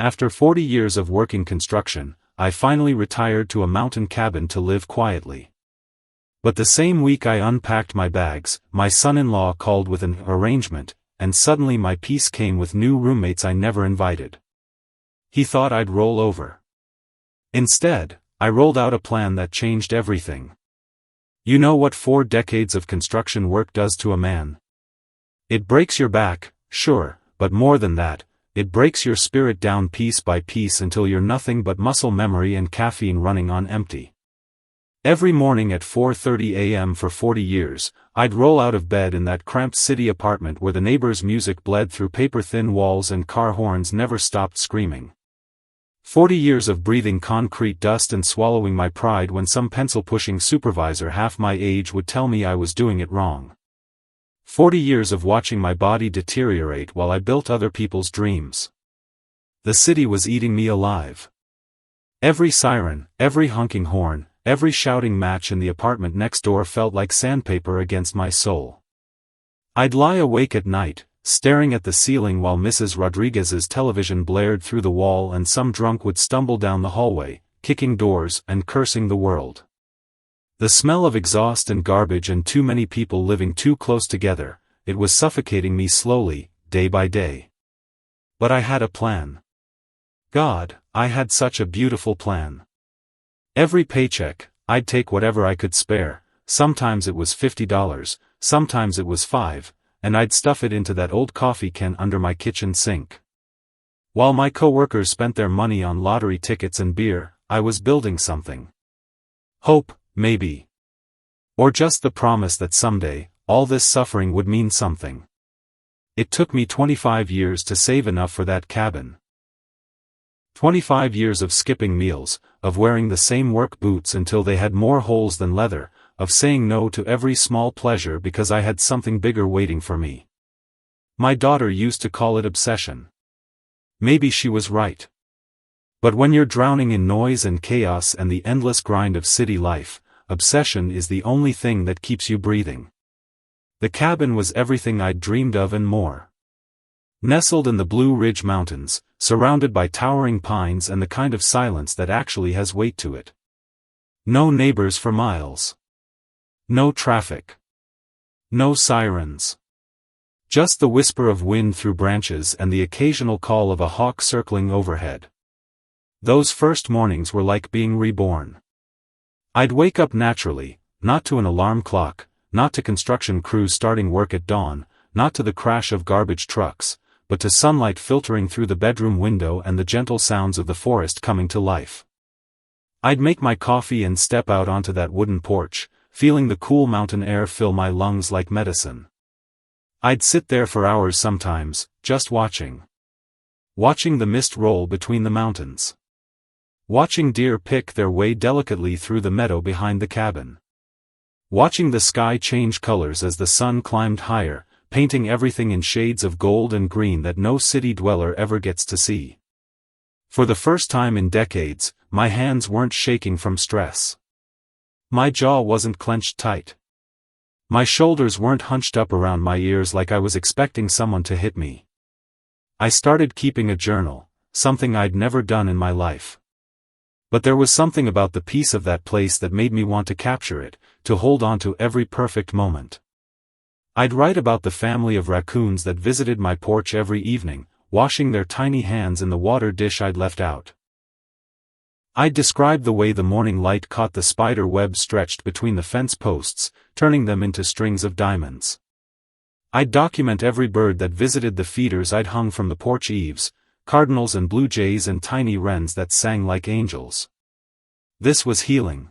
After 40 years of working construction, I finally retired to a mountain cabin to live quietly. But the same week I unpacked my bags, my son-in-law called with an arrangement, and suddenly my peace came with new roommates I never invited. He thought I'd roll over. Instead, I rolled out a plan that changed everything. You know what 4 decades of construction work does to a man? It breaks your back, sure, but more than that, it breaks your spirit down piece by piece until you're nothing but muscle memory and caffeine running on empty. Every morning at 4:30 a.m. for 40 years, I'd roll out of bed in that cramped city apartment where the neighbors' music bled through paper-thin walls and car horns never stopped screaming. 40 years of breathing concrete dust and swallowing my pride when some pencil-pushing supervisor half my age would tell me I was doing it wrong. 40 years of watching my body deteriorate while I built other people's dreams. The city was eating me alive. Every siren, every honking horn, every shouting match in the apartment next door felt like sandpaper against my soul. I'd lie awake at night, staring at the ceiling while Mrs. Rodriguez's television blared through the wall and some drunk would stumble down the hallway, kicking doors and cursing the world. The smell of exhaust and garbage and too many people living too close together, it was suffocating me slowly, day by day. But I had a plan. God, I had such a beautiful plan. Every paycheck, I'd take whatever I could spare, sometimes it was $50, sometimes it was $5, and I'd stuff it into that old coffee can under my kitchen sink. While my coworkers spent their money on lottery tickets and beer, I was building something. Hope, maybe. Or just the promise that someday, all this suffering would mean something. It took me 25 years to save enough for that cabin. 25 years of skipping meals, of wearing the same work boots until they had more holes than leather, of saying no to every small pleasure because I had something bigger waiting for me. My daughter used to call it obsession. Maybe she was right. But when you're drowning in noise and chaos and the endless grind of city life, obsession is the only thing that keeps you breathing. The cabin was everything I'd dreamed of and more. Nestled in the Blue Ridge Mountains, surrounded by towering pines and the kind of silence that actually has weight to it. No neighbors for miles. No traffic. No sirens. Just the whisper of wind through branches and the occasional call of a hawk circling overhead. Those first mornings were like being reborn. I'd wake up naturally, not to an alarm clock, not to construction crews starting work at dawn, not to the crash of garbage trucks, but to sunlight filtering through the bedroom window and the gentle sounds of the forest coming to life. I'd make my coffee and step out onto that wooden porch, feeling the cool mountain air fill my lungs like medicine. I'd sit there for hours sometimes, just watching. Watching the mist roll between the mountains. Watching deer pick their way delicately through the meadow behind the cabin. Watching the sky change colors as the sun climbed higher, painting everything in shades of gold and green that no city dweller ever gets to see. For the first time in decades, my hands weren't shaking from stress. My jaw wasn't clenched tight. My shoulders weren't hunched up around my ears like I was expecting someone to hit me. I started keeping a journal, something I'd never done in my life. But there was something about the peace of that place that made me want to capture it, to hold on to every perfect moment. I'd write about the family of raccoons that visited my porch every evening, washing their tiny hands in the water dish I'd left out. I'd describe the way the morning light caught the spider web stretched between the fence posts, turning them into strings of diamonds. I'd document every bird that visited the feeders I'd hung from the porch eaves, cardinals and blue jays and tiny wrens that sang like angels. This was healing.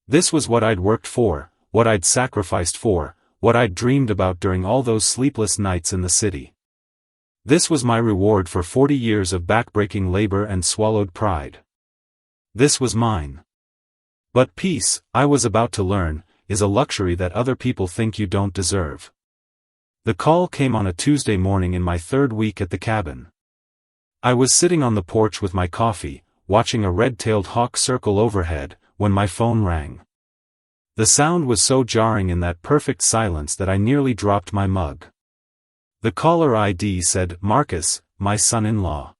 This was what I'd worked for, what I'd sacrificed for, what I'd dreamed about during all those sleepless nights in the city. This was my reward for 40 years of backbreaking labor and swallowed pride. This was mine. But peace, I was about to learn, is a luxury that other people think you don't deserve. The call came on a Tuesday morning in my 3rd week at the cabin. I was sitting on the porch with my coffee, watching a red-tailed hawk circle overhead, when my phone rang. The sound was so jarring in that perfect silence that I nearly dropped my mug. The caller ID said, "Marcus, my son-in-law."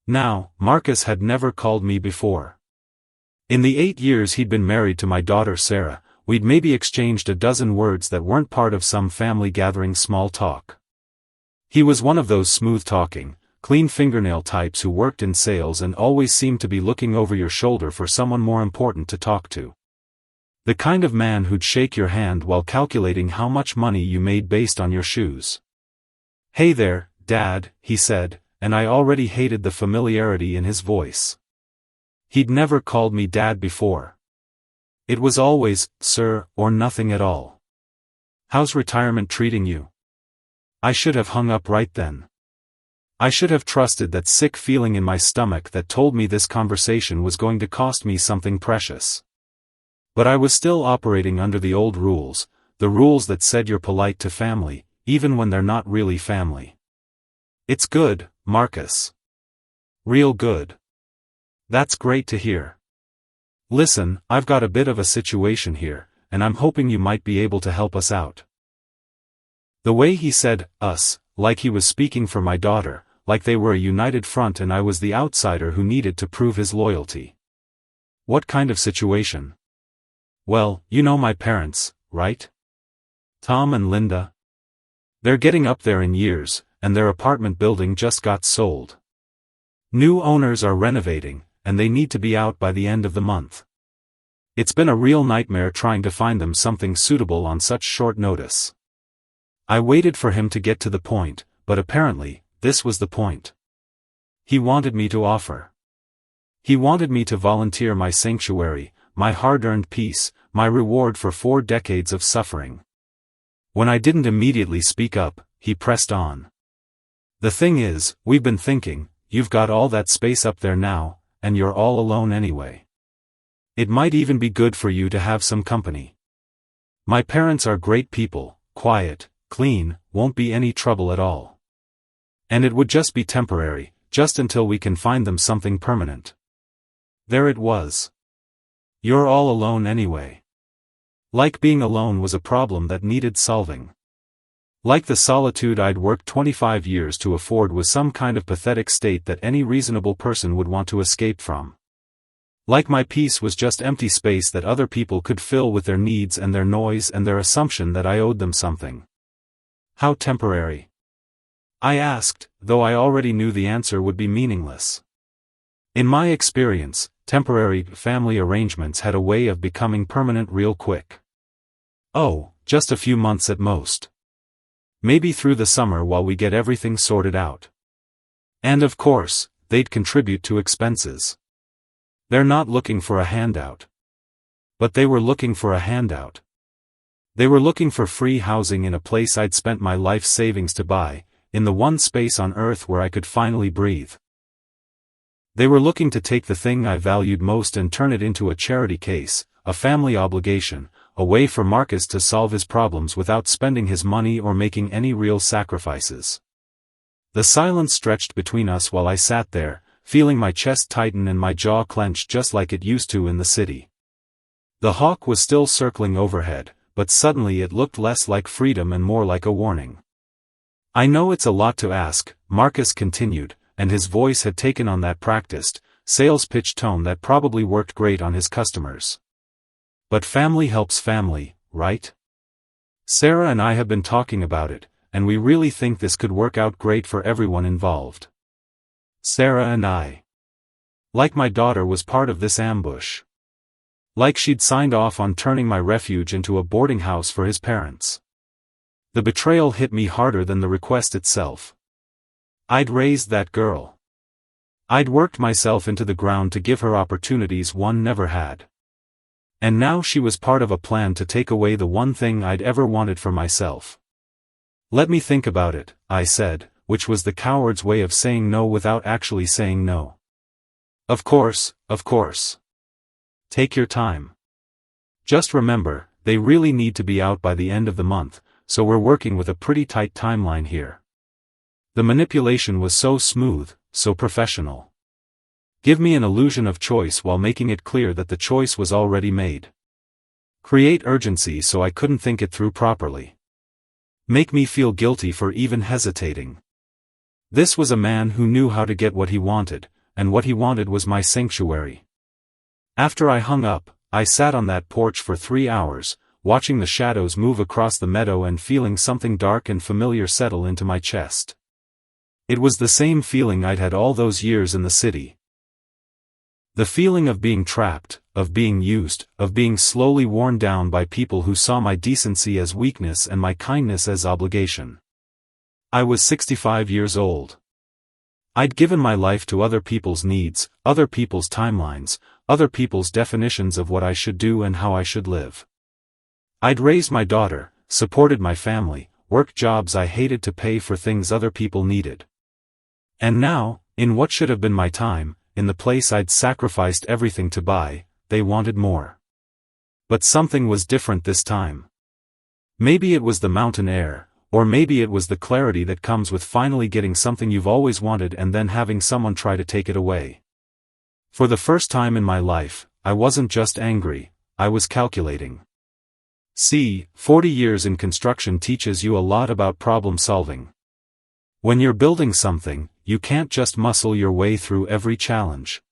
Now, Marcus had never called me before. In the 8 years he'd been married to my daughter Sarah, we'd maybe exchanged a dozen words that weren't part of some family gathering small talk. He was one of those smooth-talking, clean fingernail types who worked in sales and always seemed to be looking over your shoulder for someone more important to talk to. The kind of man who'd shake your hand while calculating how much money you made based on your shoes. "Hey there, Dad," he said, and I already hated the familiarity in his voice. He'd never called me Dad before. It was always, "Sir," or nothing at all. "How's retirement treating you?" I should have hung up right then. I should have trusted that sick feeling in my stomach that told me this conversation was going to cost me something precious. But I was still operating under the old rules, the rules that said you're polite to family, even when they're not really family. "It's good, Marcus. Real good. That's great to hear. Listen, I've got a bit of a situation here, and I'm hoping you might be able to help us out." The way he said, "us," like he was speaking for my daughter, like they were a united front and I was the outsider who needed to prove his loyalty. "What kind of situation?" "Well, you know my parents, right? Tom and Linda. They're getting up there in years, and their apartment building just got sold. New owners are renovating, and they need to be out by the end of the month. It's been a real nightmare trying to find them something suitable on such short notice." I waited for him to get to the point, but apparently, this was the point. He wanted me to offer. He wanted me to volunteer my sanctuary, my hard-earned peace, my reward for 4 decades of suffering. When I didn't immediately speak up, he pressed on. "The thing is, we've been thinking, you've got all that space up there now, and you're all alone anyway. It might even be good for you to have some company. My parents are great people, quiet, clean, won't be any trouble at all. And it would just be temporary, just until we can find them something permanent." There it was. You're all alone anyway. Like being alone was a problem that needed solving. Like the solitude I'd worked 25 years to afford was some kind of pathetic state that any reasonable person would want to escape from. Like my peace was just empty space that other people could fill with their needs and their noise and their assumption that I owed them something. How temporary? I asked, though I already knew the answer would be meaningless. In my experience, temporary family arrangements had a way of becoming permanent real quick. Oh, just a few months at most. Maybe through the summer while we get everything sorted out. And of course, they'd contribute to expenses. They're not looking for a handout. But they were looking for a handout. They were looking for free housing in a place I'd spent my life savings to buy, in the one space on earth where I could finally breathe. They were looking to take the thing I valued most and turn it into a charity case, a family obligation, a way for Marcus to solve his problems without spending his money or making any real sacrifices. The silence stretched between us while I sat there, feeling my chest tighten and my jaw clench just like it used to in the city. The hawk was still circling overhead, but suddenly it looked less like freedom and more like a warning. "I know it's a lot to ask," Marcus continued, and his voice had taken on that practiced, sales pitch tone that probably worked great on his customers. "But family helps family, right? Sarah and I have been talking about it, and we really think this could work out great for everyone involved." Sarah and I. Like my daughter was part of this ambush. Like she'd signed off on turning my refuge into a boarding house for his parents. The betrayal hit me harder than the request itself. I'd raised that girl. I'd worked myself into the ground to give her opportunities one never had. And now she was part of a plan to take away the one thing I'd ever wanted for myself. "Let me think about it," I said, which was the coward's way of saying no without actually saying no. Of course, of course. Take your time. Just remember, they really need to be out by the end of the month, so we're working with a pretty tight timeline here. The manipulation was so smooth, so professional. Give me an illusion of choice while making it clear that the choice was already made. Create urgency so I couldn't think it through properly. Make me feel guilty for even hesitating. This was a man who knew how to get what he wanted, and what he wanted was my sanctuary. After I hung up, I sat on that porch for 3 hours, watching the shadows move across the meadow and feeling something dark and familiar settle into my chest. It was the same feeling I'd had all those years in the city. The feeling of being trapped, of being used, of being slowly worn down by people who saw my decency as weakness and my kindness as obligation. I was 65 years old. I'd given my life to other people's needs, other people's timelines, other people's definitions of what I should do and how I should live. I'd raised my daughter, supported my family, worked jobs I hated to pay for things other people needed. And now, in what should have been my time, in the place I'd sacrificed everything to buy, they wanted more. But something was different this time. Maybe it was the mountain air, or maybe it was the clarity that comes with finally getting something you've always wanted and then having someone try to take it away. For the first time in my life, I wasn't just angry, I was calculating. See, 40 years in construction teaches you a lot about problem solving. When you're building something, you can't just muscle your way through every challenge.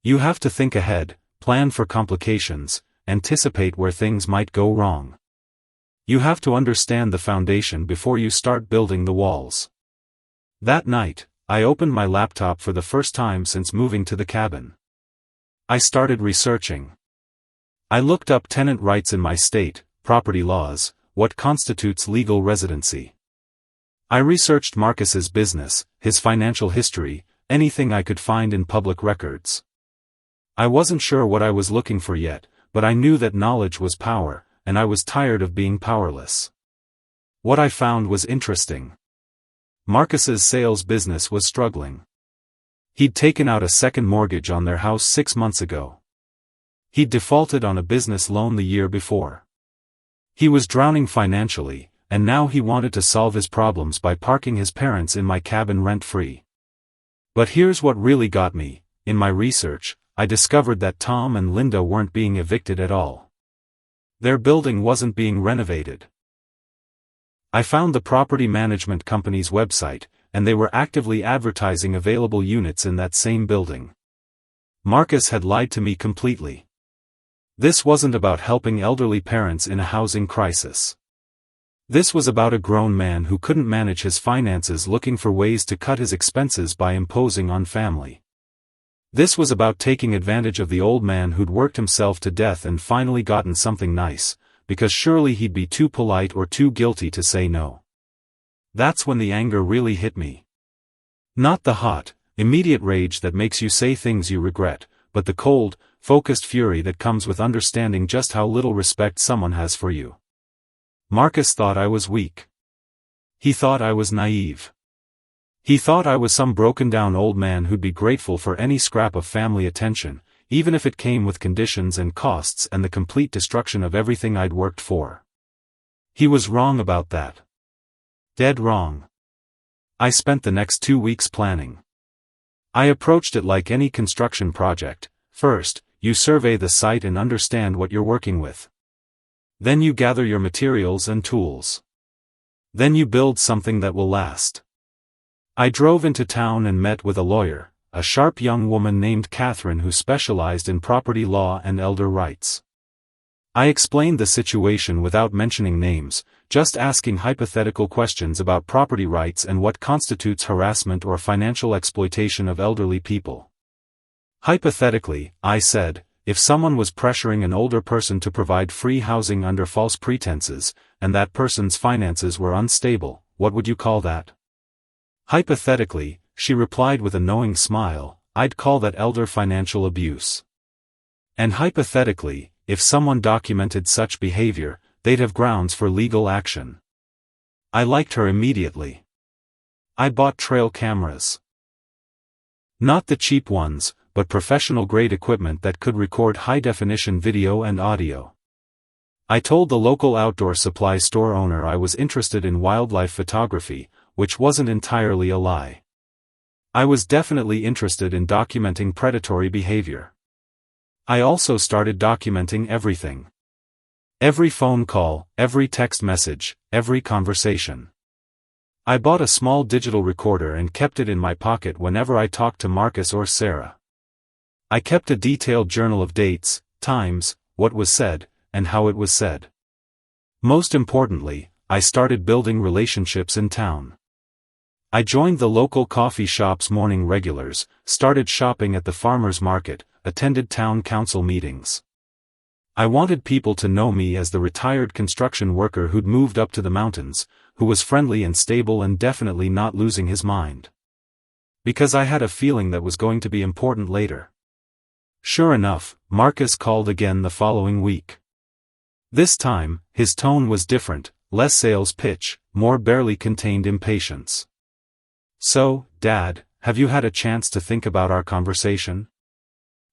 You have to think ahead, plan for complications, anticipate where things might go wrong. You have to understand the foundation before you start building the walls. That night, I opened my laptop for the first time since moving to the cabin. I started researching. I looked up tenant rights in my state, property laws, what constitutes legal residency. I researched Marcus's business, his financial history, anything I could find in public records. I wasn't sure what I was looking for yet, but I knew that knowledge was power, and I was tired of being powerless. What I found was interesting. Marcus's sales business was struggling. He'd taken out a second mortgage on their house 6 months ago. He'd defaulted on a business loan the year before. He was drowning financially, and now he wanted to solve his problems by parking his parents in my cabin rent-free. But here's what really got me. In my research, I discovered that Tom and Linda weren't being evicted at all. Their building wasn't being renovated. I found the property management company's website, and they were actively advertising available units in that same building. Marcus had lied to me completely. This wasn't about helping elderly parents in a housing crisis. This was about a grown man who couldn't manage his finances looking for ways to cut his expenses by imposing on family. This was about taking advantage of the old man who'd worked himself to death and finally gotten something nice, because surely he'd be too polite or too guilty to say no. That's when the anger really hit me. Not the hot, immediate rage that makes you say things you regret, but the cold, focused fury that comes with understanding just how little respect someone has for you. Marcus thought I was weak. He thought I was naive. He thought I was some broken-down old man who'd be grateful for any scrap of family attention, even if it came with conditions and costs and the complete destruction of everything I'd worked for. He was wrong about that. Dead wrong. I spent the next 2 weeks planning. I approached it like any construction project. First, you survey the site and understand what you're working with. Then you gather your materials and tools. Then you build something that will last. I drove into town and met with a lawyer, a sharp young woman named Catherine who specialized in property law and elder rights. I explained the situation without mentioning names, just asking hypothetical questions about property rights and what constitutes harassment or financial exploitation of elderly people. Hypothetically, I said, if someone was pressuring an older person to provide free housing under false pretenses, and that person's finances were unstable, what would you call that? Hypothetically, she replied with a knowing smile, I'd call that elder financial abuse. And hypothetically, if someone documented such behavior, they'd have grounds for legal action. I liked her immediately. I bought trail cameras. Not the cheap ones, but professional-grade equipment that could record high-definition video and audio. I told the local outdoor supply store owner I was interested in wildlife photography, which wasn't entirely a lie. I was definitely interested in documenting predatory behavior. I also started documenting everything. Every phone call, every text message, every conversation. I bought a small digital recorder and kept it in my pocket whenever I talked to Marcus or Sarah. I kept a detailed journal of dates, times, what was said, and how it was said. Most importantly, I started building relationships in town. I joined the local coffee shop's morning regulars, started shopping at the farmers market, attended town council meetings. I wanted people to know me as the retired construction worker who'd moved up to the mountains, who was friendly and stable and definitely not losing his mind. Because I had a feeling that was going to be important later. Sure enough, Marcus called again the following week. This time, his tone was different, less sales pitch, more barely contained impatience. So, Dad, have you had a chance to think about our conversation?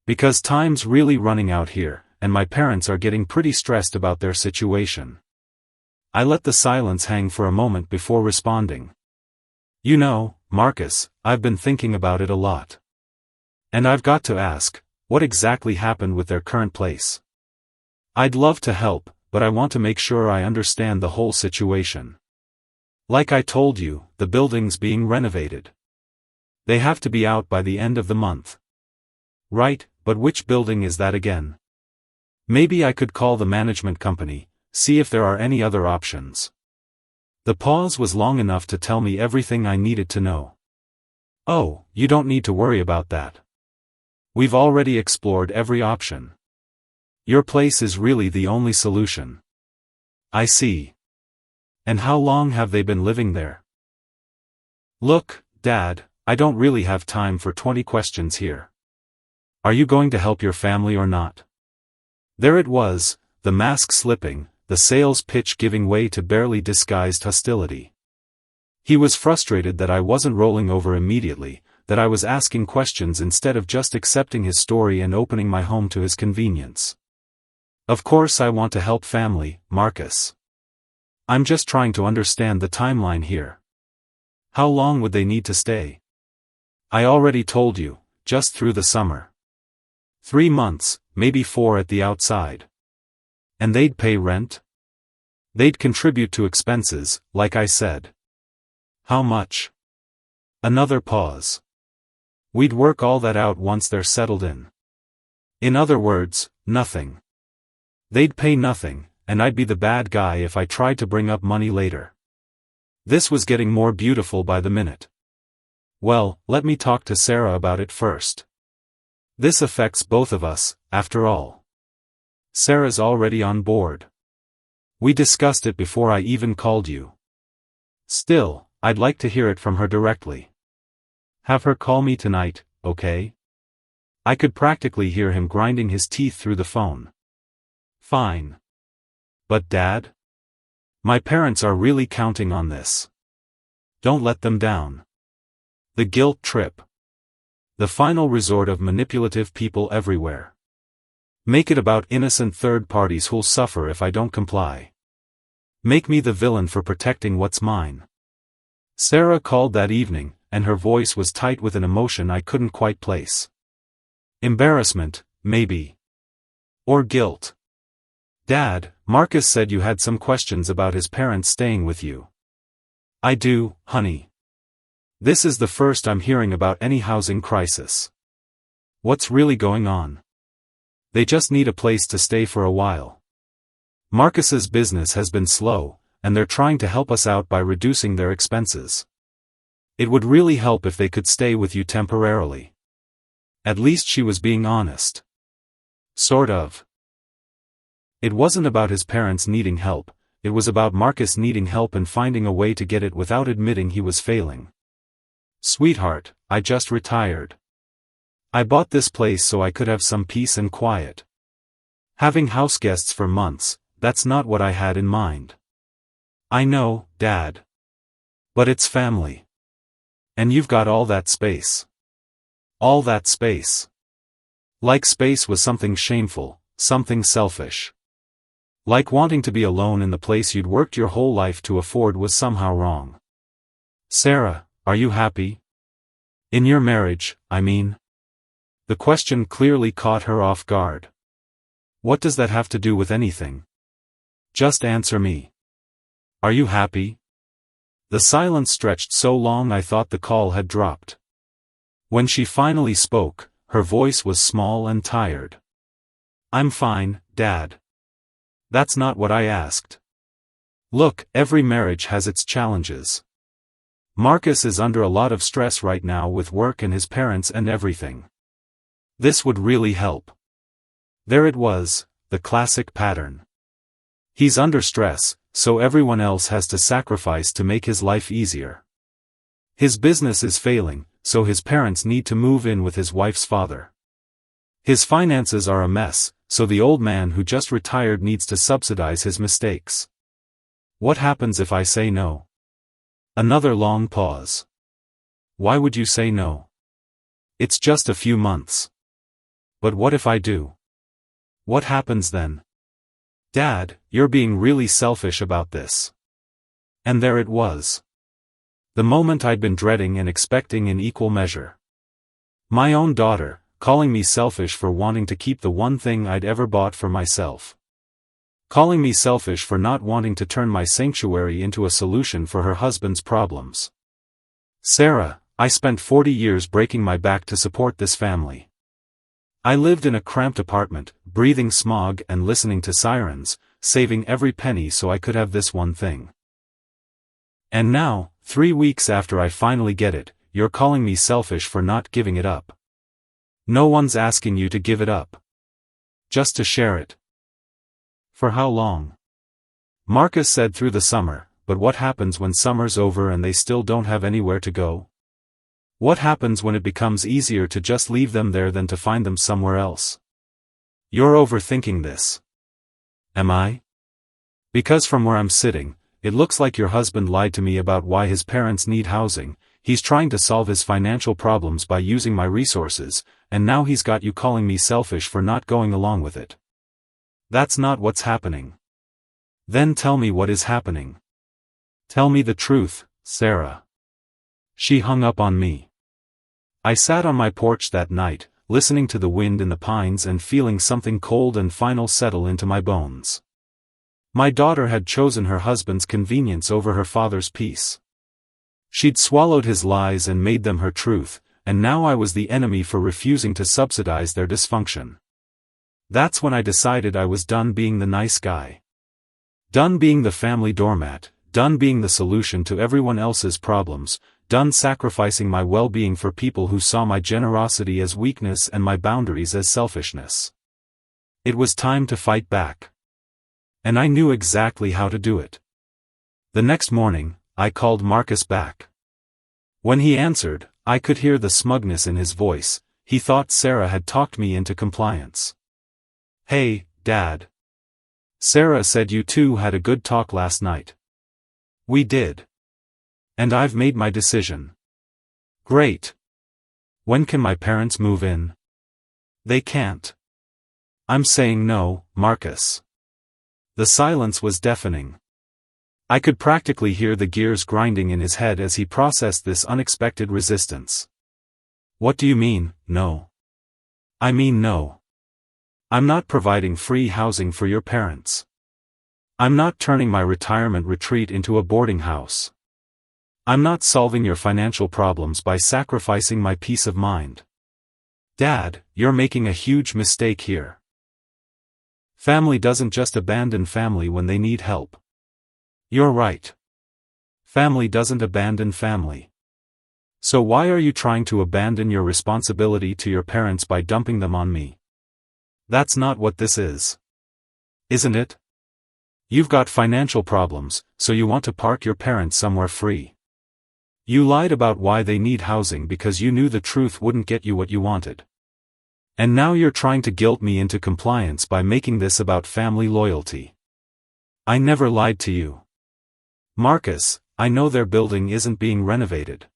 Because time's really running out here, and my parents are getting pretty stressed about their situation. I let the silence hang for a moment before responding. You know, Marcus, I've been thinking about it a lot. And I've got to ask, what exactly happened with their current place? I'd love to help, but I want to make sure I understand the whole situation. Like I told you, the building's being renovated. They have to be out by the end of the month. Right, but which building is that again? Maybe I could call the management company, see if there are any other options. The pause was long enough to tell me everything I needed to know. Oh, you don't need to worry about that. We've already explored every option. Your place is really the only solution. I see. And how long have they been living there? Look, Dad, I don't really have time for 20 questions here. Are you going to help your family or not? There it was, the mask slipping, the sales pitch giving way to barely disguised hostility. He was frustrated that I wasn't rolling over immediately, that I was asking questions instead of just accepting his story and opening my home to his convenience. Of course I want to help family, Marcus. I'm just trying to understand the timeline here. How long would they need to stay? I already told you, just through the summer. 3 months, maybe 4 at the outside. And they'd pay rent? They'd contribute to expenses, like I said. How much? Another pause. We'd work all that out once they're settled in. In other words, nothing. They'd pay nothing, and I'd be the bad guy if I tried to bring up money later. This was getting more beautiful by the minute. Well, let me talk to Sarah about it first. This affects both of us, after all. Sarah's already on board. We discussed it before I even called you. Still, I'd like to hear it from her directly. Have her call me tonight, okay? I could practically hear him grinding his teeth through the phone. Fine. But Dad? My parents are really counting on this. Don't let them down. The guilt trip. The final resort of manipulative people everywhere. Make it about innocent third parties who'll suffer if I don't comply. Make me the villain for protecting what's mine. Sarah called that evening, and her voice was tight with an emotion I couldn't quite place. Embarrassment, maybe. Or guilt. Dad, Marcus said you had some questions about his parents staying with you. I do, honey. This is the first I'm hearing about any housing crisis. What's really going on? They just need a place to stay for a while. Marcus's business has been slow, and they're trying to help us out by reducing their expenses. It would really help if they could stay with you temporarily. At least she was being honest. Sort of. It wasn't about his parents needing help, it was about Marcus needing help and finding a way to get it without admitting he was failing. Sweetheart, I just retired. I bought this place so I could have some peace and quiet. Having houseguests for months, that's not what I had in mind. I know, Dad. But it's family. And you've got all that space. All that space. Like space was something shameful, something selfish. Like wanting to be alone in the place you'd worked your whole life to afford was somehow wrong. Sarah, are you happy? In your marriage, I mean. The question clearly caught her off guard. What does that have to do with anything? Just answer me. Are you happy? The silence stretched so long I thought the call had dropped. When she finally spoke, her voice was small and tired. "I'm fine, Dad. That's not what I asked. Look, every marriage has its challenges. Marcus is under a lot of stress right now with work and his parents and everything. This would really help." There it was, the classic pattern. He's under stress, so everyone else has to sacrifice to make his life easier. His business is failing, so his parents need to move in with his wife's father. His finances are a mess, so the old man who just retired needs to subsidize his mistakes. What happens if I say no? Another long pause. Why would you say no? It's just a few months. But what if I do? What happens then? Dad, you're being really selfish about this. And there it was. The moment I'd been dreading and expecting in equal measure. My own daughter, calling me selfish for wanting to keep the one thing I'd ever bought for myself. Calling me selfish for not wanting to turn my sanctuary into a solution for her husband's problems. Sarah, I spent 40 years breaking my back to support this family. I lived in a cramped apartment, breathing smog and listening to sirens, saving every penny so I could have this one thing. And now, 3 weeks after I finally get it, you're calling me selfish for not giving it up. No one's asking you to give it up. Just to share it. For how long? Marcus said through the summer, but what happens when summer's over and they still don't have anywhere to go? What happens when it becomes easier to just leave them there than to find them somewhere else? You're overthinking this. Am I? Because from where I'm sitting, it looks like your husband lied to me about why his parents need housing. He's trying to solve his financial problems by using my resources, and now he's got you calling me selfish for not going along with it. That's not what's happening. Then tell me what is happening. Tell me the truth, Sarah. She hung up on me. I sat on my porch that night, listening to the wind in the pines and feeling something cold and final settle into my bones. My daughter had chosen her husband's convenience over her father's peace. She'd swallowed his lies and made them her truth, and now I was the enemy for refusing to subsidize their dysfunction. That's when I decided I was done being the nice guy. Done being the family doormat, done being the solution to everyone else's problems, done sacrificing my well-being for people who saw my generosity as weakness and my boundaries as selfishness. It was time to fight back. And I knew exactly how to do it. The next morning, I called Marcus back. When he answered, I could hear the smugness in his voice. He thought Sarah had talked me into compliance. "Hey, Dad. Sarah said you two had a good talk last night." "We did. And I've made my decision." "Great. When can my parents move in?" "They can't." "I'm saying no, Marcus." The silence was deafening. I could practically hear the gears grinding in his head as he processed this unexpected resistance. "What do you mean, no?" "I mean no. I'm not providing free housing for your parents. I'm not turning my retirement retreat into a boarding house. I'm not solving your financial problems by sacrificing my peace of mind. Dad, you're making a huge mistake here. Family doesn't just abandon family when they need help. You're right. Family doesn't abandon family. So why are you trying to abandon your responsibility to your parents by dumping them on me? That's not what this is. Isn't it? You've got financial problems, so you want to park your parents somewhere free. You lied about why they need housing because you knew the truth wouldn't get you what you wanted. And now you're trying to guilt me into compliance by making this about family loyalty. I never lied to you. Marcus, I know their building isn't being renovated.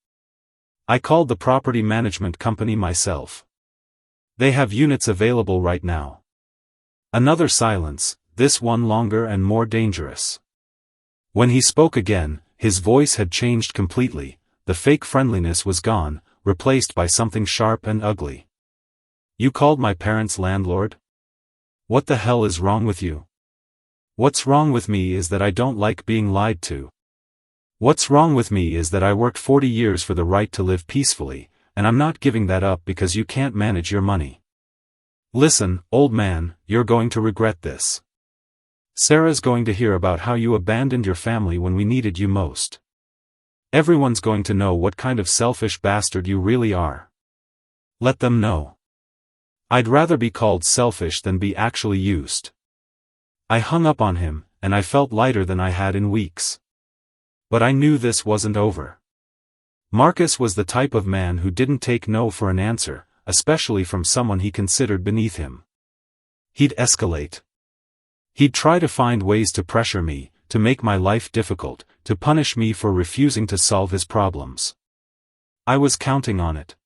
I called the property management company myself. They have units available right now. Another silence, this one longer and more dangerous. When he spoke again, his voice had changed completely. The fake friendliness was gone, replaced by something sharp and ugly. You called my parents' landlord? What the hell is wrong with you? What's wrong with me is that I don't like being lied to. What's wrong with me is that I worked 40 years for the right to live peacefully, and I'm not giving that up because you can't manage your money. Listen, old man, you're going to regret this. Sarah's going to hear about how you abandoned your family when we needed you most. Everyone's going to know what kind of selfish bastard you really are. Let them know. I'd rather be called selfish than be actually used. I hung up on him, and I felt lighter than I had in weeks. But I knew this wasn't over. Marcus was the type of man who didn't take no for an answer, especially from someone he considered beneath him. He'd escalate. He'd try to find ways to pressure me, to make my life difficult, to punish me for refusing to solve his problems. I was counting on it.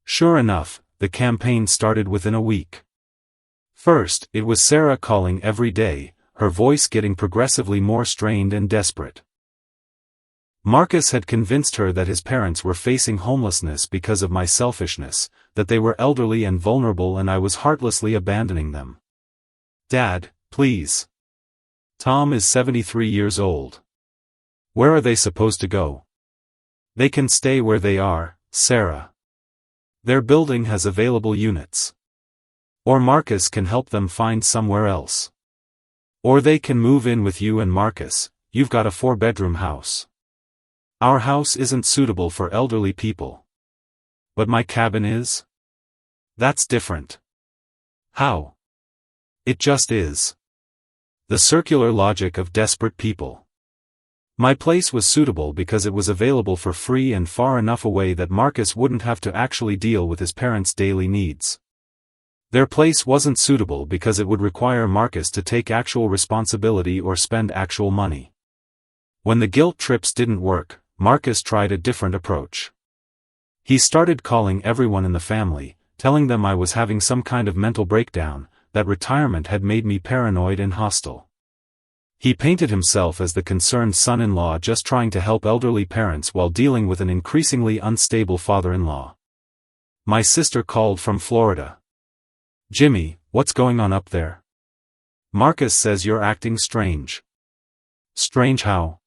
Sure enough, the campaign started within a week. First, it was Sarah calling every day, her voice getting progressively more strained and desperate. Marcus had convinced her that his parents were facing homelessness because of my selfishness, that they were elderly and vulnerable and I was heartlessly abandoning them. Dad, please. Tom is 73 years old. Where are they supposed to go? They can stay where they are, Sarah. Their building has available units. Or Marcus can help them find somewhere else. Or they can move in with you and Marcus, you've got a 4-bedroom house. Our house isn't suitable for elderly people. But my cabin is? That's different. How? It just is. The circular logic of desperate people. My place was suitable because it was available for free and far enough away that Marcus wouldn't have to actually deal with his parents' daily needs. Their place wasn't suitable because it would require Marcus to take actual responsibility or spend actual money. When the guilt trips didn't work, Marcus tried a different approach. He started calling everyone in the family, telling them I was having some kind of mental breakdown, that retirement had made me paranoid and hostile. He painted himself as the concerned son-in-law just trying to help elderly parents while dealing with an increasingly unstable father-in-law. My sister called from Florida. Jimmy, what's going on up there? Marcus says you're acting strange. Strange how?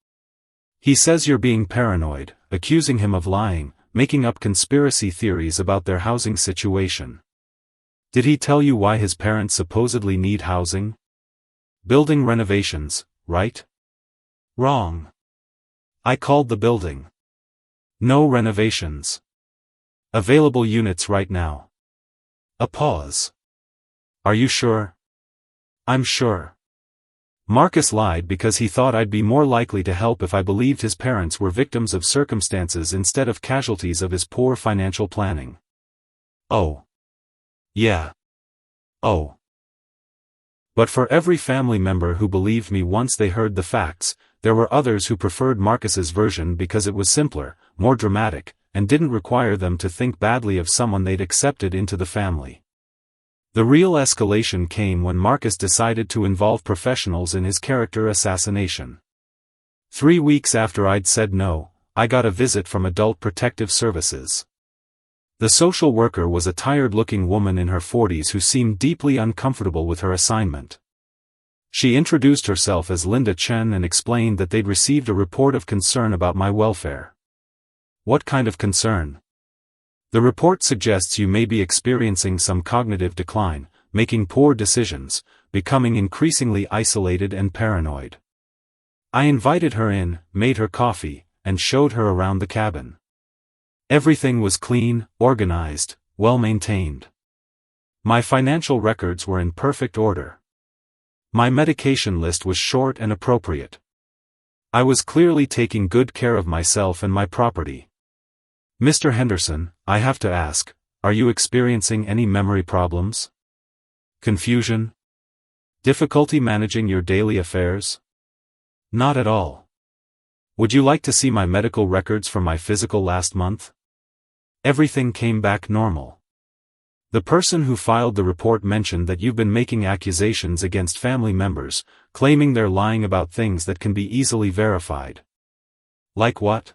He says you're being paranoid, accusing him of lying, making up conspiracy theories about their housing situation. Did he tell you why his parents supposedly need housing? Building renovations, right? Wrong. I called the building. No renovations. Available units right now. A pause. Are you sure? I'm sure. Marcus lied because he thought I'd be more likely to help if I believed his parents were victims of circumstances instead of casualties of his poor financial planning. Oh. Yeah. Oh. But for every family member who believed me once they heard the facts, there were others who preferred Marcus's version because it was simpler, more dramatic, and didn't require them to think badly of someone they'd accepted into the family. The real escalation came when Marcus decided to involve professionals in his character assassination. 3 weeks after I'd said no, I got a visit from Adult Protective Services. The social worker was a tired-looking woman in her 40s who seemed deeply uncomfortable with her assignment. She introduced herself as Linda Chen and explained that they'd received a report of concern about my welfare. What kind of concern? The report suggests you may be experiencing some cognitive decline, making poor decisions, becoming increasingly isolated and paranoid. I invited her in, made her coffee, and showed her around the cabin. Everything was clean, organized, well-maintained. My financial records were in perfect order. My medication list was short and appropriate. I was clearly taking good care of myself and my property. Mr. Henderson, I have to ask, are you experiencing any memory problems? Confusion? Difficulty managing your daily affairs? Not at all. Would you like to see my medical records from my physical last month? Everything came back normal. The person who filed the report mentioned that you've been making accusations against family members, claiming they're lying about things that can be easily verified. Like what?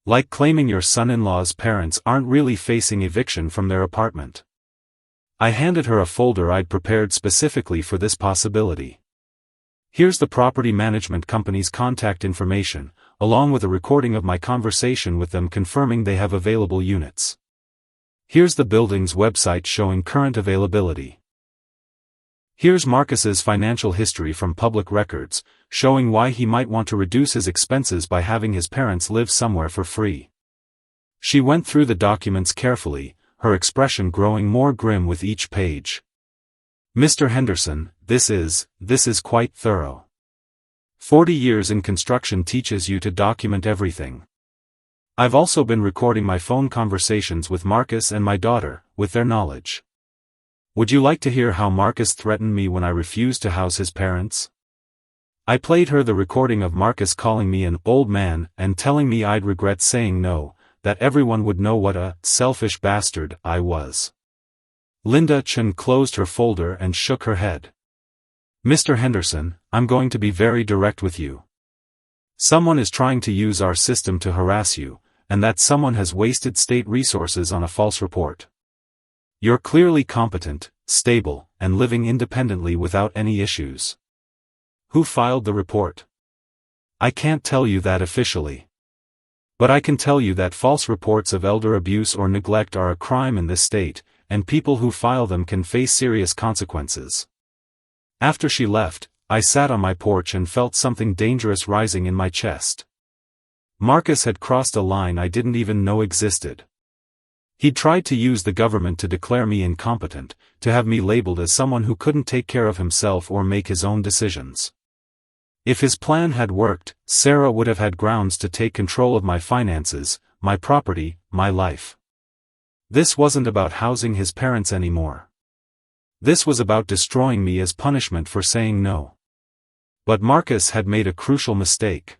Like claiming your son-in-law's parents aren't really facing eviction from their apartment. I handed her a folder I'd prepared specifically for this possibility. Here's the property management company's contact information, along with a recording of my conversation with them confirming they have available units. Here's the building's website showing current availability. Here's Marcus's financial history from public records, showing why he might want to reduce his expenses by having his parents live somewhere for free. She went through the documents carefully, her expression growing more grim with each page. Mr. Henderson, this is quite thorough. 40 years in construction teaches you to document everything. I've also been recording my phone conversations with Marcus and my daughter, with their knowledge. Would you like to hear how Marcus threatened me when I refused to house his parents? I played her the recording of Marcus calling me an old man and telling me I'd regret saying no, that everyone would know what a selfish bastard I was. Linda Chen closed her folder and shook her head. Mr. Henderson, I'm going to be very direct with you. Someone is trying to use our system to harass you, and that someone has wasted state resources on a false report. You're clearly competent, stable, and living independently without any issues. Who filed the report? I can't tell you that officially. But I can tell you that false reports of elder abuse or neglect are a crime in this state, and people who file them can face serious consequences. After she left, I sat on my porch and felt something dangerous rising in my chest. Marcus had crossed a line I didn't even know existed. He'd tried to use the government to declare me incompetent, to have me labeled as someone who couldn't take care of himself or make his own decisions. If his plan had worked, Sarah would have had grounds to take control of my finances, my property, my life. This wasn't about housing his parents anymore. This was about destroying me as punishment for saying no. But Marcus had made a crucial mistake.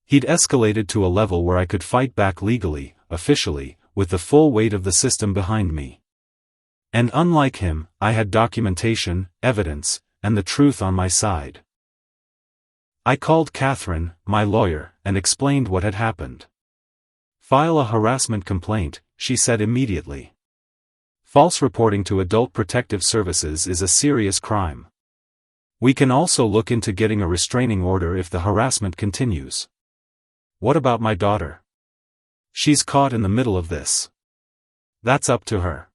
He'd escalated to a level where I could fight back legally, officially, with the full weight of the system behind me. And unlike him, I had documentation, evidence, and the truth on my side. I called Catherine, my lawyer, and explained what had happened. File a harassment complaint, she said immediately. False reporting to Adult Protective Services is a serious crime. We can also look into getting a restraining order if the harassment continues. What about my daughter? She's caught in the middle of this. That's up to her.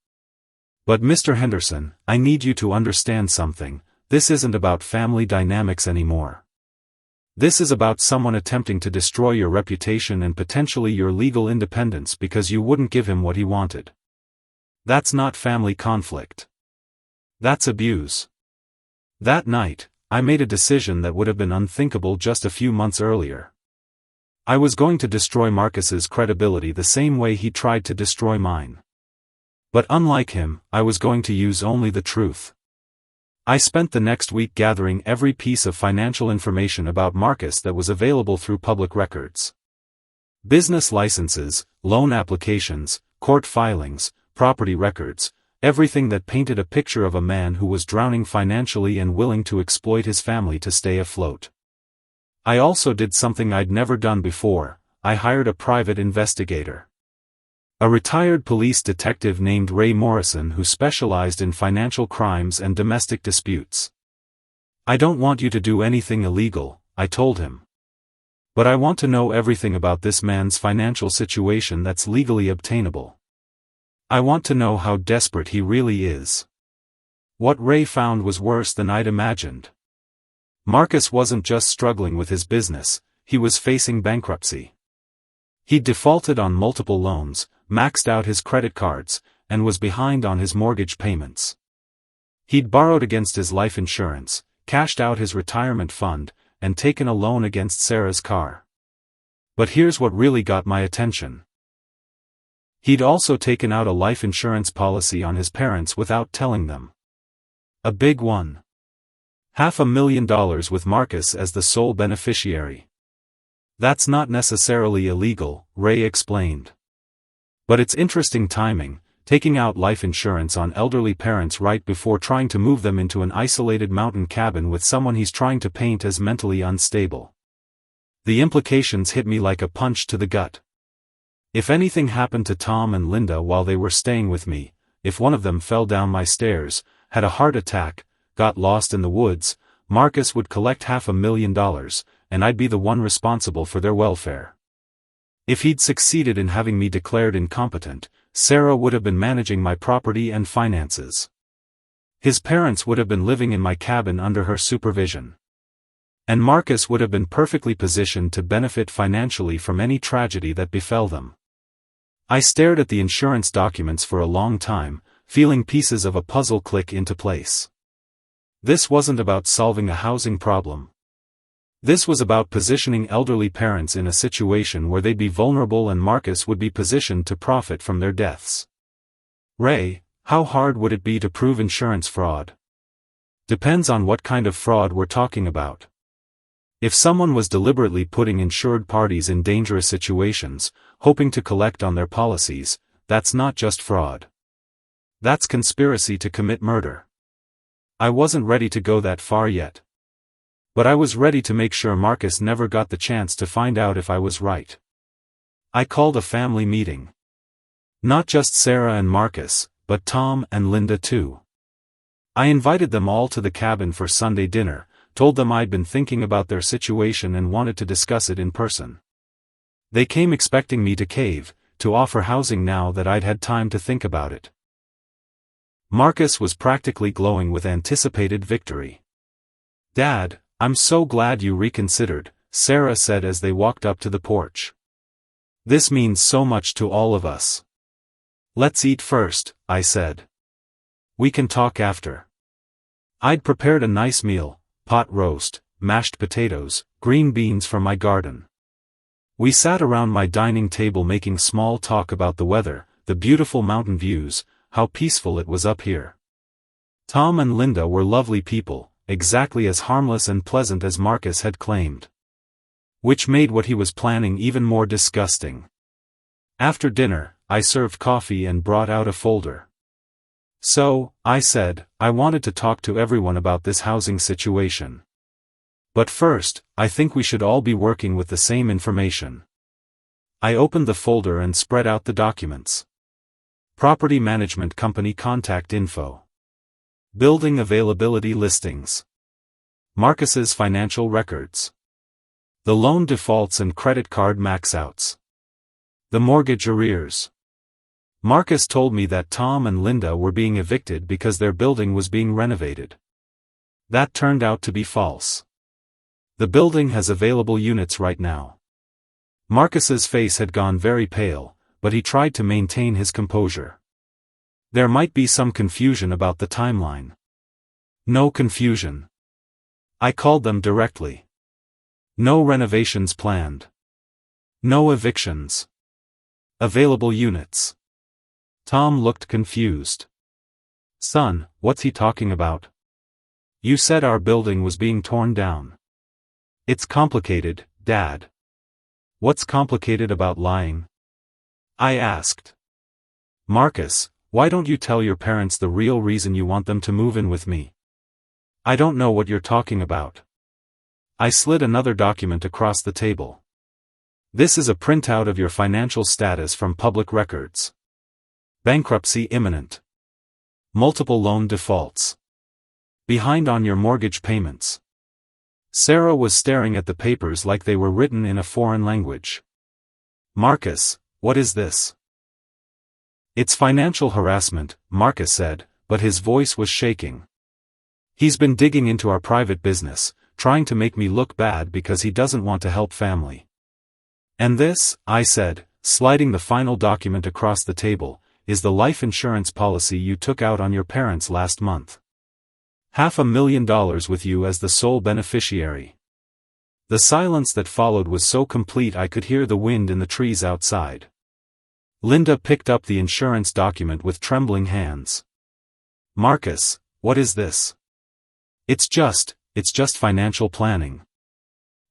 But Mr. Henderson, I need you to understand something, this isn't about family dynamics anymore. This is about someone attempting to destroy your reputation and potentially your legal independence because you wouldn't give him what he wanted. That's not family conflict. That's abuse. That night, I made a decision that would have been unthinkable just a few months earlier. I was going to destroy Marcus's credibility the same way he tried to destroy mine. But unlike him, I was going to use only the truth. I spent the next week gathering every piece of financial information about Marcus that was available through public records. Business licenses, loan applications, court filings, property records, everything that painted a picture of a man who was drowning financially and willing to exploit his family to stay afloat. I also did something I'd never done before, I hired a private investigator. A retired police detective named Ray Morrison who specialized in financial crimes and domestic disputes. I don't want you to do anything illegal, I told him. But I want to know everything about this man's financial situation that's legally obtainable. I want to know how desperate he really is. What Ray found was worse than I'd imagined. Marcus wasn't just struggling with his business, he was facing bankruptcy. He'd defaulted on multiple loans, maxed out his credit cards, and was behind on his mortgage payments. He'd borrowed against his life insurance, cashed out his retirement fund, and taken a loan against Sarah's car. But here's what really got my attention. He'd also taken out a life insurance policy on his parents without telling them. A big one. $500,000 with Marcus as the sole beneficiary. That's not necessarily illegal, Ray explained. But it's interesting timing, taking out life insurance on elderly parents right before trying to move them into an isolated mountain cabin with someone he's trying to paint as mentally unstable. The implications hit me like a punch to the gut. If anything happened to Tom and Linda while they were staying with me, if one of them fell down my stairs, had a heart attack, got lost in the woods, Marcus would collect $500,000, and I'd be the one responsible for their welfare. If he'd succeeded in having me declared incompetent, Sarah would have been managing my property and finances. His parents would have been living in my cabin under her supervision. And Marcus would have been perfectly positioned to benefit financially from any tragedy that befell them. I stared at the insurance documents for a long time, feeling pieces of a puzzle click into place. This wasn't about solving a housing problem. This was about positioning elderly parents in a situation where they'd be vulnerable and Marcus would be positioned to profit from their deaths. Ray, how hard would it be to prove insurance fraud? Depends on what kind of fraud we're talking about. If someone was deliberately putting insured parties in dangerous situations, hoping to collect on their policies, that's not just fraud. That's conspiracy to commit murder. I wasn't ready to go that far yet. But I was ready to make sure Marcus never got the chance to find out if I was right. I called a family meeting. Not just Sarah and Marcus, but Tom and Linda too. I invited them all to the cabin for Sunday dinner, told them I'd been thinking about their situation and wanted to discuss it in person. They came expecting me to cave, to offer housing now that I'd had time to think about it. Marcus was practically glowing with anticipated victory. "Dad, I'm so glad you reconsidered," Sarah said as they walked up to the porch. "This means so much to all of us." "Let's eat first," I said. "We can talk after." I'd prepared a nice meal, pot roast, mashed potatoes, green beans from my garden. We sat around my dining table making small talk about the weather, the beautiful mountain views, how peaceful it was up here. Tom and Linda were lovely people, exactly as harmless and pleasant as Marcus had claimed. Which made what he was planning even more disgusting. After dinner, I served coffee and brought out a folder. "So," I said, "I wanted to talk to everyone about this housing situation. But first, I think we should all be working with the same information." I opened the folder and spread out the documents. Property Management Company contact info. Building availability listings. Marcus's financial records. The loan defaults and credit card max-outs. The mortgage arrears. Marcus told me that Tom and Linda were being evicted because their building was being renovated. That turned out to be false. The building has available units right now. Marcus's face had gone very pale, but he tried to maintain his composure. There might be some confusion about the timeline. No confusion. I called them directly. No renovations planned. No evictions. Available units. Tom looked confused. "Son, what's he talking about? You said our building was being torn down." "It's complicated, Dad." "What's complicated about lying?" I asked. "Marcus, why don't you tell your parents the real reason you want them to move in with me?" "I don't know what you're talking about." I slid another document across the table. "This is a printout of your financial status from public records. Bankruptcy imminent. Multiple loan defaults. Behind on your mortgage payments." Sarah was staring at the papers like they were written in a foreign language. "Marcus, what is this?" "It's financial harassment," Marcus said, but his voice was shaking. "He's been digging into our private business, trying to make me look bad because he doesn't want to help family." "And this," I said, sliding the final document across the table, "is the life insurance policy you took out on your parents last month. $500,000 with you as the sole beneficiary." The silence that followed was so complete I could hear the wind in the trees outside. Linda picked up the insurance document with trembling hands. "Marcus, what is this?" It's just financial planning.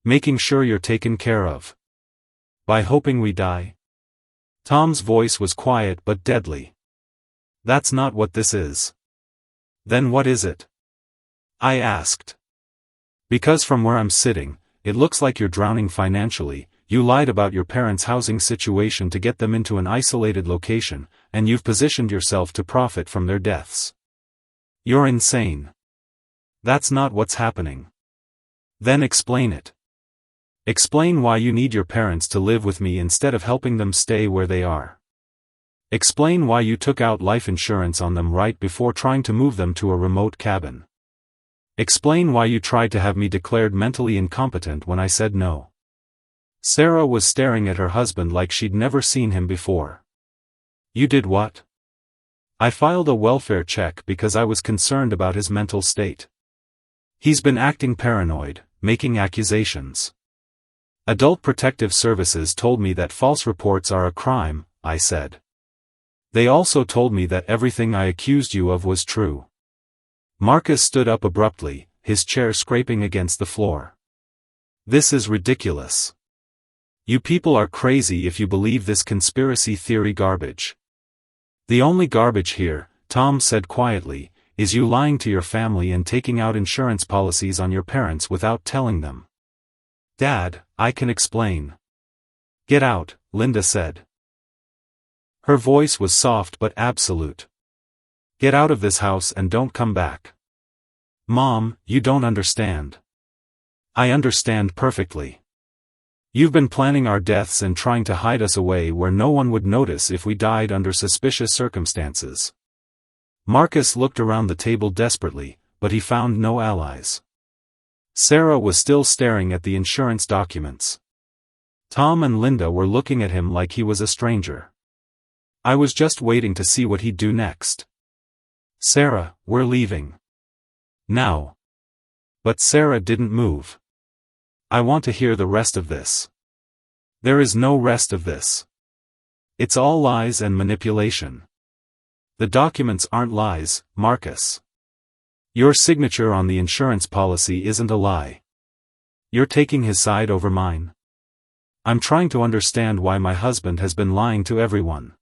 Making sure you're taken care of. By hoping we die." Tom's voice was quiet but deadly. "That's not what this is." "Then what is it?" I asked. "Because from where I'm sitting, it looks like you're drowning financially. You lied about your parents' housing situation to get them into an isolated location, and you've positioned yourself to profit from their deaths. You're insane. That's not what's happening." "Then explain it." Explain why you need your parents to live with me instead of helping them stay where they are. Explain why you took out life insurance on them right before trying to move them to a remote cabin. Explain why you tried to have me declared mentally incompetent when I said no. Sarah was staring at her husband like she'd never seen him before. You did what? I filed a welfare check because I was concerned about his mental state. He's been acting paranoid, making accusations. Adult Protective Services told me that false reports are a crime, I said. They also told me that everything I accused you of was true. Marcus stood up abruptly, his chair scraping against the floor. This is ridiculous. You people are crazy if you believe this conspiracy theory garbage. The only garbage here, Tom said quietly, is you lying to your family and taking out insurance policies on your parents without telling them. Dad, I can explain. Get out, Linda said. Her voice was soft but absolute. Get out of this house and don't come back. Mom, you don't understand. I understand perfectly. You've been planning our deaths and trying to hide us away where no one would notice if we died under suspicious circumstances. Marcus looked around the table desperately, but he found no allies. Sarah was still staring at the insurance documents. Tom and Linda were looking at him like he was a stranger. I was just waiting to see what he'd do next. Sarah, we're leaving. Now. But Sarah didn't move. I want to hear the rest of this. There is no rest of this. It's all lies and manipulation. The documents aren't lies, Marcus. Your signature on the insurance policy isn't a lie. You're taking his side over mine. I'm trying to understand why my husband has been lying to everyone.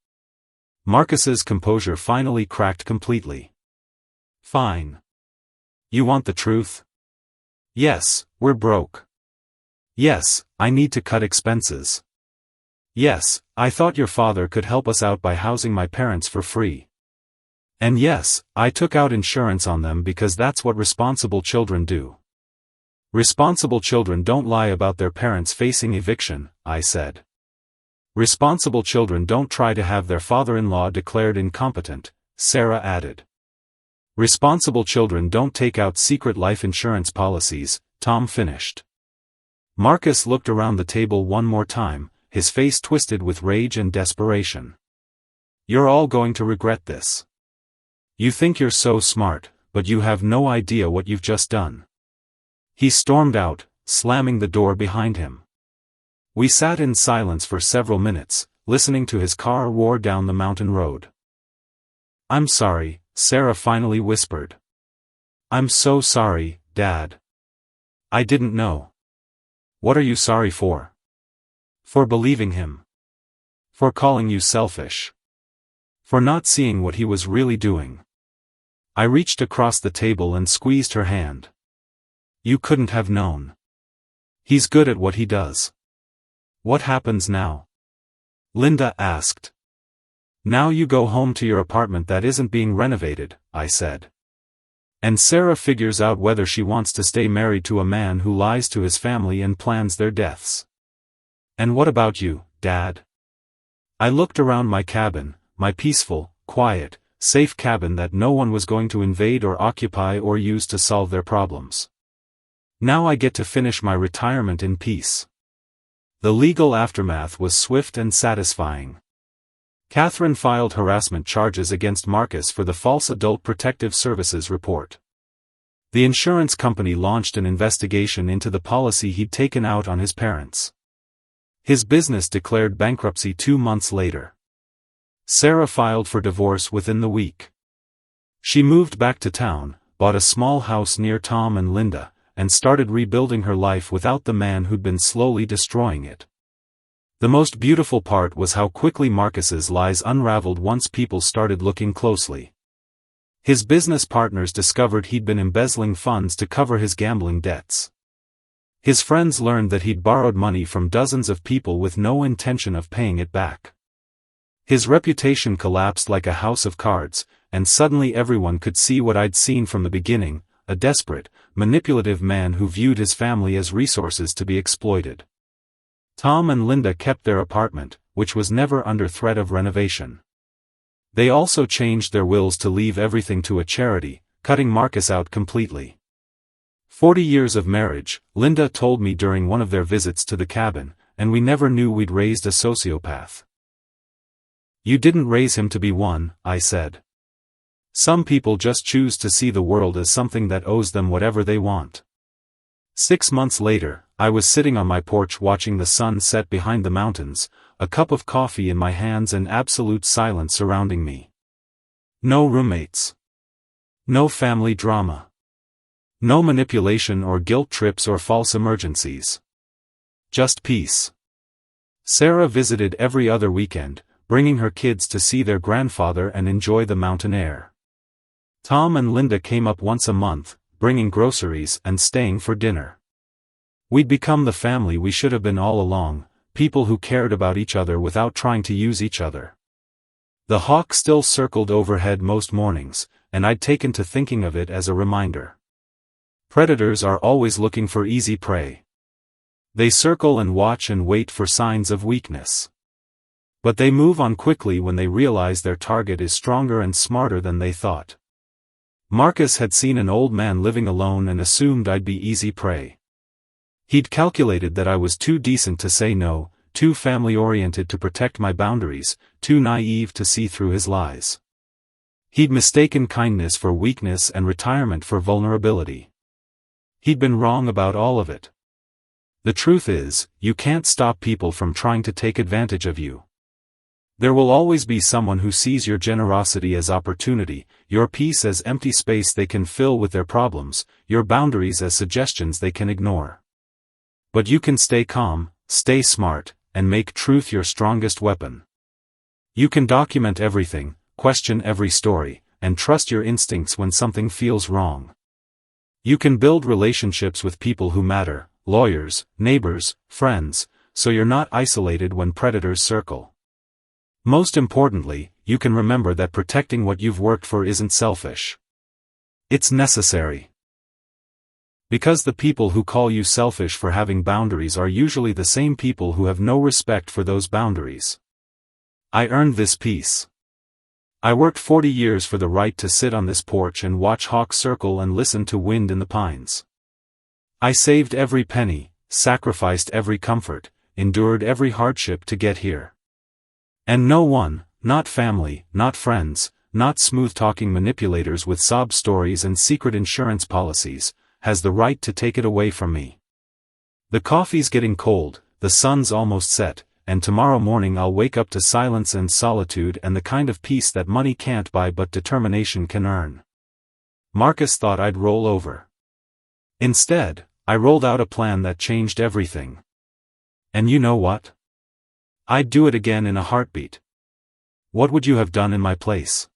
Marcus's composure finally cracked completely. Fine. You want the truth? Yes, we're broke. Yes, I need to cut expenses. Yes, I thought your father could help us out by housing my parents for free. And yes, I took out insurance on them because that's what responsible children do. Responsible children don't lie about their parents facing eviction, I said. Responsible children don't try to have their father-in-law declared incompetent, Sarah added. Responsible children don't take out secret life insurance policies, Tom finished. Marcus looked around the table one more time, his face twisted with rage and desperation. You're all going to regret this. You think you're so smart, but you have no idea what you've just done. He stormed out, slamming the door behind him. We sat in silence for several minutes, listening to his car roar down the mountain road. I'm sorry, Sarah finally whispered. I'm so sorry, Dad. I didn't know. What are you sorry for? For believing him. For calling you selfish. For not seeing what he was really doing. I reached across the table and squeezed her hand. You couldn't have known. He's good at what he does. What happens now? Linda asked. Now you go home to your apartment that isn't being renovated, I said. And Sarah figures out whether she wants to stay married to a man who lies to his family and plans their deaths. And what about you, Dad? I looked around my cabin, my peaceful, quiet, safe cabin that no one was going to invade or occupy or use to solve their problems. Now I get to finish my retirement in peace. The legal aftermath was swift and satisfying. Catherine filed harassment charges against Marcus for the false Adult Protective Services report. The insurance company launched an investigation into the policy he'd taken out on his parents. His business declared bankruptcy 2 months later. Sarah filed for divorce within the week. She moved back to town, bought a small house near Tom and Linda, and started rebuilding her life without the man who'd been slowly destroying it. The most beautiful part was how quickly Marcus's lies unraveled once people started looking closely. His business partners discovered he'd been embezzling funds to cover his gambling debts. His friends learned that he'd borrowed money from dozens of people with no intention of paying it back. His reputation collapsed like a house of cards, and suddenly everyone could see what I'd seen from the beginning, a desperate, manipulative man who viewed his family as resources to be exploited. Tom and Linda kept their apartment, which was never under threat of renovation. They also changed their wills to leave everything to a charity, cutting Marcus out completely. 40 years of marriage, Linda told me during one of their visits to the cabin, and we never knew we'd raised a sociopath. You didn't raise him to be one, I said. Some people just choose to see the world as something that owes them whatever they want. 6 months later, I was sitting on my porch watching the sun set behind the mountains, a cup of coffee in my hands and absolute silence surrounding me. No roommates. No family drama. No manipulation or guilt trips or false emergencies. Just peace. Sarah visited every other weekend, bringing her kids to see their grandfather and enjoy the mountain air. Tom and Linda came up once a month, bringing groceries and staying for dinner. We'd become the family we should have been all along, people who cared about each other without trying to use each other. The hawk still circled overhead most mornings, and I'd taken to thinking of it as a reminder. Predators are always looking for easy prey. They circle and watch and wait for signs of weakness. But they move on quickly when they realize their target is stronger and smarter than they thought. Marcus had seen an old man living alone and assumed I'd be easy prey. He'd calculated that I was too decent to say no, too family-oriented to protect my boundaries, too naive to see through his lies. He'd mistaken kindness for weakness and retirement for vulnerability. He'd been wrong about all of it. The truth is, you can't stop people from trying to take advantage of you. There will always be someone who sees your generosity as opportunity, your peace as empty space they can fill with their problems, your boundaries as suggestions they can ignore. But you can stay calm, stay smart, and make truth your strongest weapon. You can document everything, question every story, and trust your instincts when something feels wrong. You can build relationships with people who matter, lawyers, neighbors, friends, so you're not isolated when predators circle. Most importantly, you can remember that protecting what you've worked for isn't selfish. It's necessary. Because the people who call you selfish for having boundaries are usually the same people who have no respect for those boundaries. I earned this peace. I worked 40 years for the right to sit on this porch and watch hawks circle and listen to wind in the pines. I saved every penny, sacrificed every comfort, endured every hardship to get here. And no one, not family, not friends, not smooth-talking manipulators with sob stories and secret insurance policies, has the right to take it away from me. The coffee's getting cold, the sun's almost set, and tomorrow morning I'll wake up to silence and solitude and the kind of peace that money can't buy but determination can earn. Marcus thought I'd roll over. Instead, I rolled out a plan that changed everything. And you know what? I'd do it again in a heartbeat. What would you have done in my place?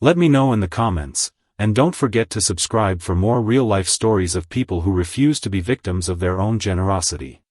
Let me know in the comments, and don't forget to subscribe for more real-life stories of people who refuse to be victims of their own generosity.